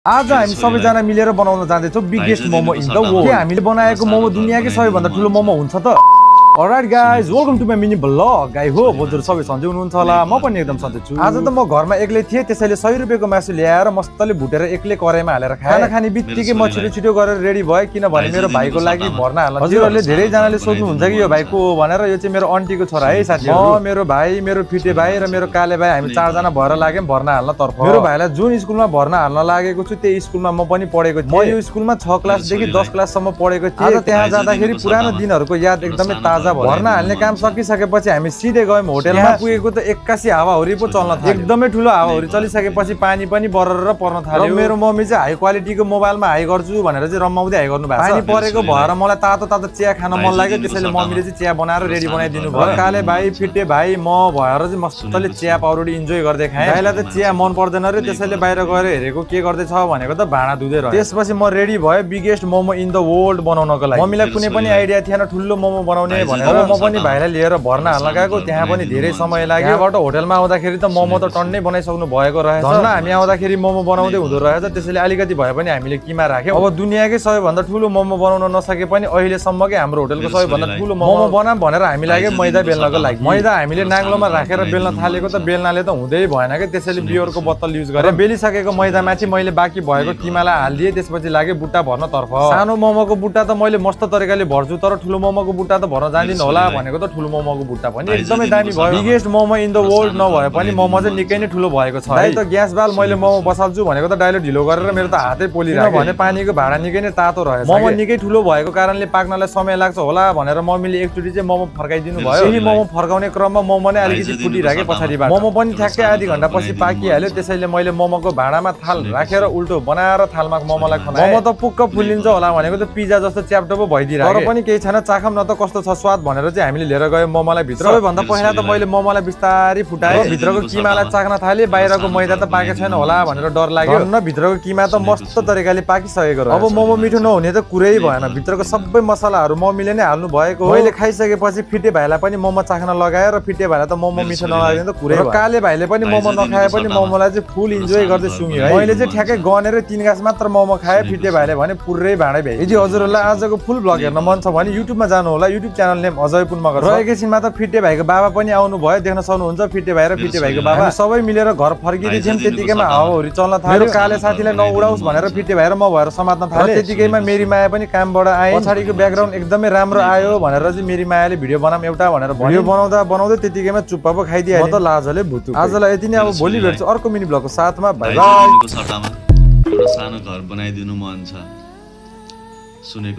आज हामी सबैजना मिलेर बनाउन जाँदैछौँ biggest momo in the world. के हामीले बनाएको मोमो दुनियाँकै सबैभन्दा ठुलो मोमो हुन्छ त? Alright guys, welcome to my mini blog. गाई हो हजुर सबै सन्चै हुनुहुन्छ होला, म पनि एकदम सन्चै छु। आज त म घरमा एक्लै थिएँ, त्यसैले 100 रुपियाँको मासु ल्याएर मस्तले भुटेर एक्लै कराईमा हालेर खाएँ। खाना खाने बित्तिकै म छिटो छिटो गरेर रेडी भएँ, किनभने मेरो भाइको लागि भर्ना हाल्न। हजुरहरूले धेरैजनाले सोध्नुहुन्छ कि यो भाइ को हो भनेर। यो चाहिँ मेरो आन्टीको छोरा है साथीहरु। म, मेरो भाइ, मेरो फिटे भाइ र मेरो काले भाइ, हामी 4 जना भएर लाग्यौँ भर्ना हाल्न तर्फ। मेरो भाइलाई जुन स्कुलमा भर्ना हाल्न लागेको छु त्यही स्कुलमा म पनि पढेको थिएँ। म यो स्कुलमा 6 क्लासदेखि 10 क्लाससम्म पढेको थिएँ। आज त्यहाँ जाँदाखेरि पुरानो दिनहरूको याद एकदमै ताजा भयो। भर्ना हाल्ने काम सकिसकेपछि हामी सिधै गयौँ होटलमा। पुगेको त 81 हावाहुरी पो चल्न थाल्यो। एकदमै ठुलो हावाहुरी चलिसकेपछि पानी पनि बरर पर्न थाल्यो। मेरो मम्मी चाहिँ हाई क्वालिटीको मोबाइलमा हाई गर्छु भनेर चाहिँ रमाउँदै हाई गर्नु भएको छ। पानी परेको भएर मलाई तातो तातो चिया खान मन लाग्यो, त्यसैले मम्मीले चाहिँ चिया बनाएर रेडी बनाइदिनु भयो। काले भाइ, फिटे भाइ, म भएर चाहिँ मस्तले चिया पाउरोटी इन्जोय गर्दै खाएँ। भाइलाई त चिया मन पर्दैन रे, त्यसैले बाहिर गएर हेरेको के गर्दै छ भनेको त भाँडा धुँदै रह्यो। त्यसपछि म रेडी भएँ biggest momo in the world बनाउनको लागि। मम्मीलाई कुनै पनि आइडिया थिएन ठुलो मोमो बनाउने भनेर। म पनि भाइलाई लिएर भर्ना हाल्न गएको, त्यहाँ पनि धेरै समय लाग्यो। यहाँबाट होटलमा आउँदाखेरि त मोमो त टन्नै बनाइसक्नु भएको रहेछ। धन्न हामी आउँदाखेरि मोमो बनाउँदै हुँदो रहेछ, त्यसैले अलिकति भए पनि हामीले किमा राख्यौँ। अब दुनियाँकै सबैभन्दा ठुलो मोमो बनाउन नसके पनि अहिलेसम्मकै हाम्रो होटलको सबैभन्दा ठुलो मोमो बनाऊँ भनेर हामी लाग्यो मैदा बेल्नको लागि। मैदा हामीले नाङ्लोमा राखेर बेल्न थालेको त बेल्नाले त हुँदै भएन कि, त्यसैले बियरको बोतल युज गरेँ। बेलिसकेको मैदामाथि मैले बाँकी भएको किमालाई हालिदिएँ, त्यसपछि लाग्यो बुट्टा भर्न तर्फ। सानो मोमोको बुट्टा त मैले मस्त तरिकाले भर्छु, तर ठुलो मोमोको बुट्टा त भर्न जान्दिनँ होला भनेको त ठुलो मोमोको बुट्टा पनि एकदमै दामी भयो। Biggest momo in the world नभए पनि मोमो चाहिँ निकै नै ठुलो भएको छ। दाइ त ग्यास बाल मैले मोमो बसाल्छु भनेको त डाइलो ढिलो गरेर मेरो त हातै पोलिरहेको, भने पानीको भाँडा निकै नै तातो रहेछ। मोमो निकै ठुलो भएको कारणले पाक्नलाई समय लाग्छ होला भनेर मम्मीले एकचोटि चाहिँ मोमो फर्काइदिनु भयो। यही मोमो फर्काउने क्रममा मोमो नै अलिकति फुटिराखे पछाडिबाट। मोमो पनि ठ्याक्कै आधी घण्टा पछि पाकिहाल्यो, त्यसैले मैले मोमोको भाँडामा थाल राखेर उल्टो बनाएर थालमा मोमोलाई खनाएँ। मोमो त पुक्क फुलिन्छ होला भनेको त पिज्जा जस्तो च्याप्टो पो भइदिरहेको, तर पनि केही छैन, चाखौँ न त कस्तो छ स्वाद भनेर चाहिँ हामीले लिएर गयौँ मोमोलाई भित्र। सबैभन्दा पहिला त मैले मोमोलाई बिस्तारै फुटाएँ, भित्रको किमालाई चाख्न थालेँ। बाहिरको मैदा त पाकेको छैन होला भनेर डर लाग्यो। न भित्रको किमा त मस्त तरिकाले पाकिसकेको रहेछ। अब मोमो मिठो नहुने त कुरै भएन, भित्रको सबै मसलाहरू मम्मीले नै हाल्नु भएको हो। मैले खाइसकेपछि फिटे भाइलाई पनि मोमो चाख्न लगाएर, फिटे भाइलाई त मोमो मिठो नलाग्यो त कुरै भयो। काले भाइले पनि मोमो नखाए पनि मोमोलाई चाहिँ फुल इन्जोय गर्दै सुन्यो है। मैले चाहिँ ठ्याक्कै गनेर 3 गाँस मात्र मोमो खाएँ, फिटे भाइले भने पुरै भाँडै भ्याए। यदि हजुरहरूलाई आजको फुल ब्लग हेर्न मन छ भने युट्युबमा जानु होला, युट्युब च्यानल नेम अजय पुनमगर छ। एकैछिनमा त फिटे भाइको बाबा पनि आउनु भयो, देख्न सक्नुहुन्छ फिटे भाइ र फिटे भाइको बाबा। सबै मिलेर घर फर्किँदै थियौँ, त्यतिकैमा हावाहुरी चल्न थाल्यो। काले साथीलाई नउडाओस् भनेर फिटे भाइ र म भएर समात्न थालेँ। त्यतिकैमा मेरी माया पनि कामबाट आए। पछाडिको ब्याकग्राउन्ड एकदमै राम्रो आयो भनेर चाहिँ मेरी मायाले भिडियो बनाऊँ एउटा भनेर भिडियो बनाउँदा बनाउँदै त्यतिकैमा चुप्पा पो खाइदिए। म त लाजले भुतु। आजलाई यति नै, अब भोलि भेट्छु अर्को मिनी ब्लगको साथमा। Bye bye. एउटा सानो घर बनाइदिनु मन छ सुनेको